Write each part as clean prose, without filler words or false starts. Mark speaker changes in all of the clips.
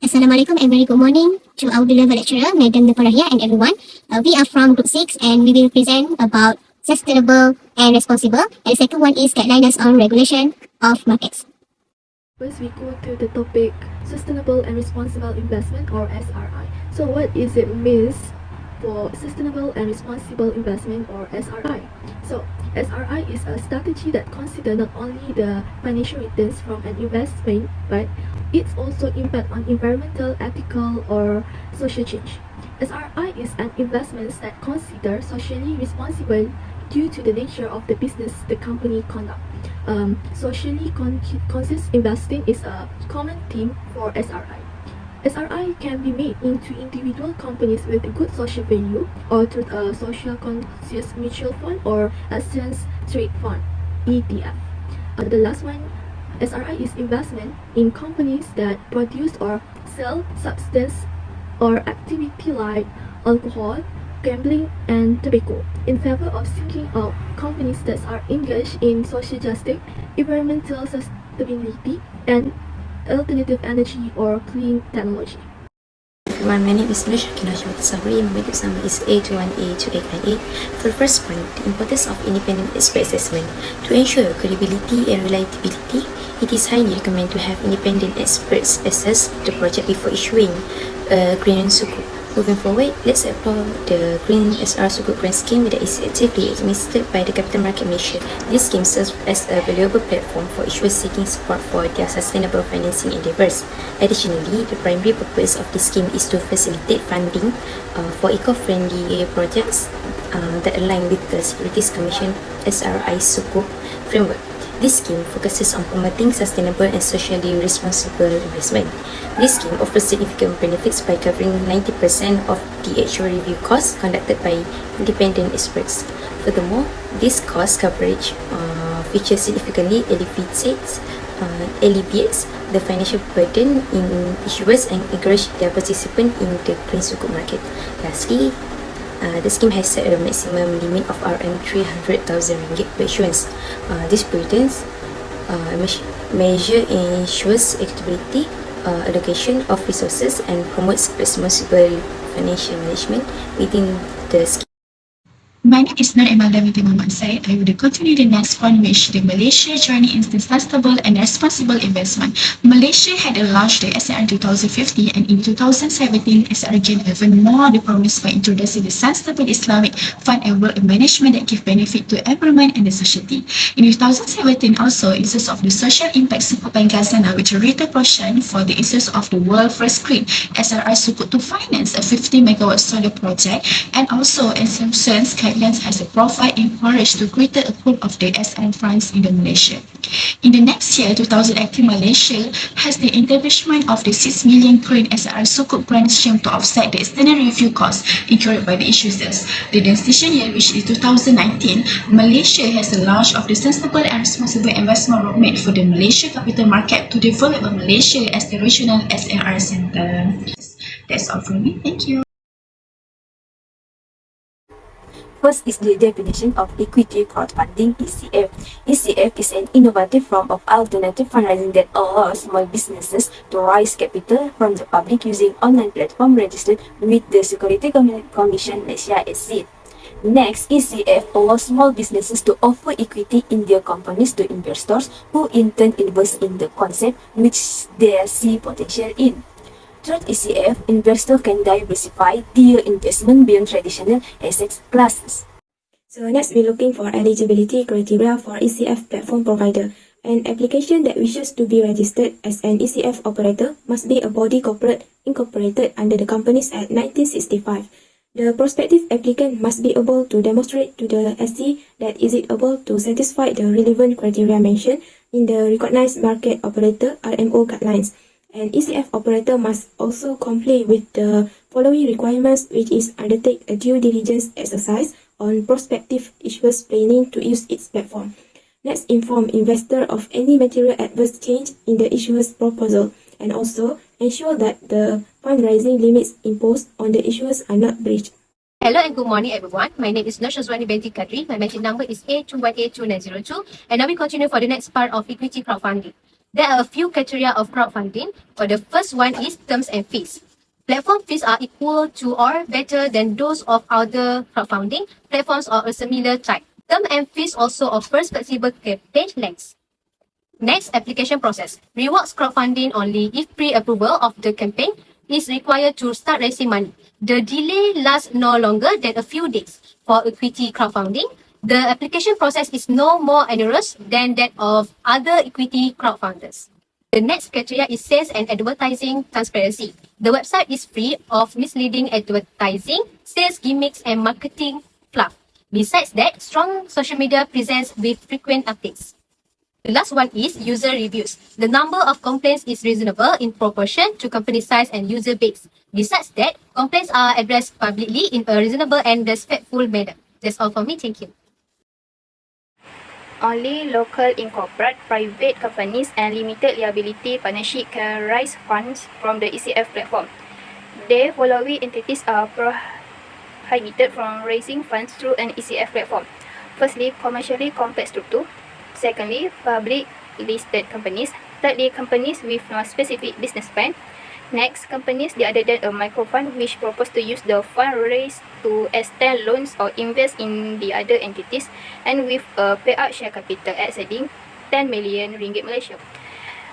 Speaker 1: Assalamualaikum and very good morning to our beloved lecturer, Madam Deparahia, and everyone. We are from Group 6 and we will present about sustainable and responsible. And the second one is guidelines on regulation of markets.
Speaker 2: First, we go to the topic Sustainable and Responsible Investment, or SRI. So what is it means for Sustainable and Responsible Investment, or SRI? So SRI is a strategy that considers not only the financial returns from an investment, but its also impact on environmental, ethical, or social change. SRI is an investment that considers socially responsible due to the nature of the business the company conduct. Socially conscious investing is a common theme for SRI. SRI can be made into individual companies with good social value, or through a social conscious mutual fund or exchange trade fund (ETF). The last one, SRI is investment in companies that produce or sell substance or activity like alcohol, gambling, and tobacco, in favor of seeking out companies that are engaged in social justice, environmental sustainability, and alternative energy or clean technology.
Speaker 3: Everyone, my name is Nush Sabri. My group number is A21A2898. For the first point, the importance of independent expert assessment. To ensure credibility and reliability, it is highly recommended to have independent experts assess the project before issuing a green sukuk. Moving forward, let's explore the Green SR Sukuk Grant Scheme that is actively administered by the Capital Market Malaysia. This scheme serves as a valuable platform for issuers seeking support for their sustainable financing endeavours. Additionally, the primary purpose of this scheme is to facilitate funding for eco-friendly projects that align with the Securities Commission SRI Sukuk framework. This scheme focuses on promoting sustainable and socially responsible investment. This scheme offers significant benefits by covering 90% of the actual review costs conducted by independent experts. Furthermore, this cost coverage feature significantly alleviates the financial burden in issuers and encourage their participation in the green sukuk market. Lastly, the scheme has set a maximum limit of RM300,000 per issuance. This prudence measure ensures equitability, allocation of resources, and promotes responsible financial management within the scheme.
Speaker 4: My name is Nur Imelda binti Muhammad Said. I will continue the next point, which the Malaysia journey into sustainable and responsible investment. Malaysia had launched the SR 2050, and in 2017, SR gained even more the promise by introducing the sustainable Islamic fund and wealth management that give benefit to environment and the society. In 2017, also, issues of the social impact Sukuk Bank Khazanah, which a greater portion for the issues of the world first green SRI Sukuk to finance a 50 megawatt solar project, and also assumptions has a profile encouraged to greater accrual of the SM funds in the Malaysia. In the next year, 2018, Malaysia has the establishment of the 6 million Korean SR Sukuk grant scheme to offset the external review costs incurred by the issuers. The decision year, which is 2019, Malaysia has the launch of the Sustainable and Responsible Investment Roadmap for the Malaysia capital market to develop Malaysia as the regional SRR center. That's all from me. Thank you.
Speaker 5: First is the definition of equity crowdfunding (ECF). ECF is an innovative form of alternative fundraising that allows small businesses to raise capital from the public using online platform registered with the Security Commission Malaysia (SEC). Next, ECF allows small businesses to offer equity in their companies to investors who in turn invest in the concept which they see potential in. Through ECF, investors can diversify their investment beyond traditional asset classes. So next, we're looking for eligibility criteria for ECF platform provider. An application that wishes to be registered as an ECF operator must be a body corporate incorporated under the Companies Act 1965. The prospective applicant must be able to demonstrate to the SC that is it able to satisfy the relevant criteria mentioned in the Recognized Market Operator (RMO) guidelines. An ECF operator must also comply with the following requirements, which is undertake a due diligence exercise on prospective issuers planning to use its platform. Next, inform investor of any material adverse change in the issuer's proposal, and also ensure that the fundraising limits imposed on the issuers are not breached.
Speaker 6: Hello and good morning everyone. My name is Nur Shazwani binti Kadri. My matching number is A21A2902, and now we continue for the next part of equity crowdfunding. There are a few criteria of crowdfunding. For the first one is terms and fees. Platform fees are equal to or better than those of other crowdfunding platforms of a similar type. Term and fees also offers flexible campaign lengths. Next, application process. Rewards crowdfunding only if pre-approval of the campaign is required to start raising money. The delay lasts no longer than a few days. For equity crowdfunding, the application process is no more onerous than that of other equity crowdfunders. The next criteria is sales and advertising transparency. The website is free of misleading advertising, sales gimmicks, and marketing fluff. Besides that, strong social media presence with frequent updates. The last one is user reviews. The number of complaints is reasonable in proportion to company size and user base. Besides that, complaints are addressed publicly in a reasonable and respectful manner. That's all for me. Thank you.
Speaker 7: Only local incorporate private companies and limited liability partnership can raise funds from the ECF platform. The following entities are prohibited from raising funds through an ECF platform. Firstly, commercially complex structure. Secondly, public listed companies. Thirdly, companies with no specific business plan. Next, companies other than a microfund which propose to use the fund raised to extend loans or invest in the other entities and with a payout share capital exceeding 10 million ringgit Malaysia.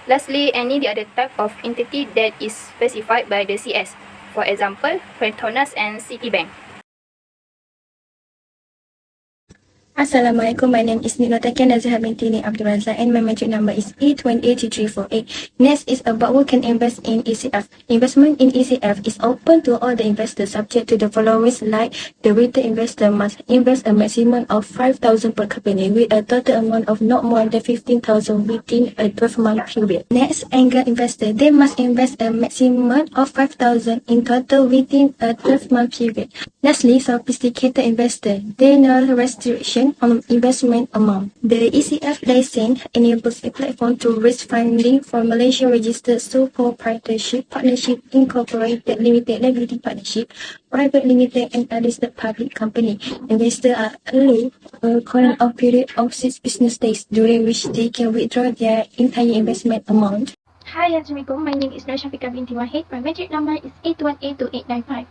Speaker 7: Lastly, any other type of entity that is specified by the CS. For example, Petronas and Citibank.
Speaker 8: Assalamualaikum, my name is Nilotakia Nazihah binti Ni Abdul Razak and my metric number is A282348. Next is about who can invest in ECF. Investment in ECF is open to all the investors subject to the following like the retail investor must invest a maximum of 5,000 per company with a total amount of not more than 15,000 within a 12-month period. Next, angel investor, they must invest a maximum of 5,000 in total within a 12-month period. Lastly, sophisticated investor, there are no restriction on investment amount. The ECF license enables a platform to raise funding for Malaysia-registered sole proprietorship, partnership, incorporated, limited liability partnership, private limited, and unlisted public company. Investors are allowed a cooling-off period of 6 business days, during which they can withdraw their entire investment amount.
Speaker 9: Hi, Assalamualaikum. My name is Nur Syafiqah binti Wahid. My metric number is 8182895.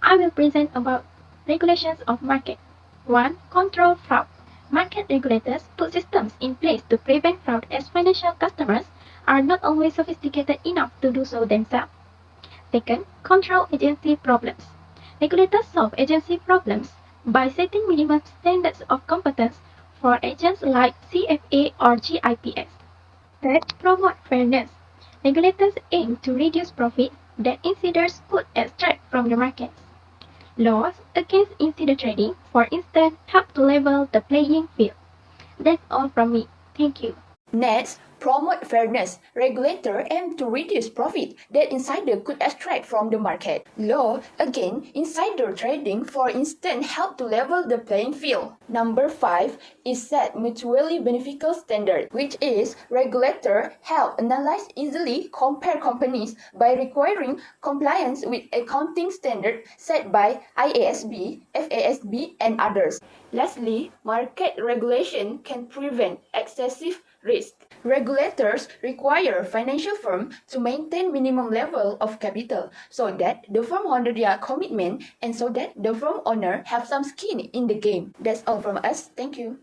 Speaker 9: I will present about regulations of market. 1. Control fraud. Market regulators put systems in place to prevent fraud as financial customers are not always sophisticated enough to do so themselves. Second, control agency problems. Regulators solve agency problems by setting minimum standards of competence for agents like CFA or GIPS. Third, promote fairness. Regulators aim to reduce profit that insiders could extract from the markets. Laws against insider trading, for instance, help to level the playing field. That's all from me. Thank you.
Speaker 10: Next, promote fairness. Regulator aim to reduce profit that insider could extract from the market. Law, again, insider trading, for instance, help to level the playing field. Number 5 is set mutually beneficial standard, which is regulator help analyze easily compare companies by requiring compliance with accounting standard set by IASB, FASB, and others. Lastly, market regulation can prevent excessive risk. Regulators require financial firms to maintain minimum level of capital so that the firm honor their commitment and so that the firm owner have some skin in the game. That's all from us. Thank you.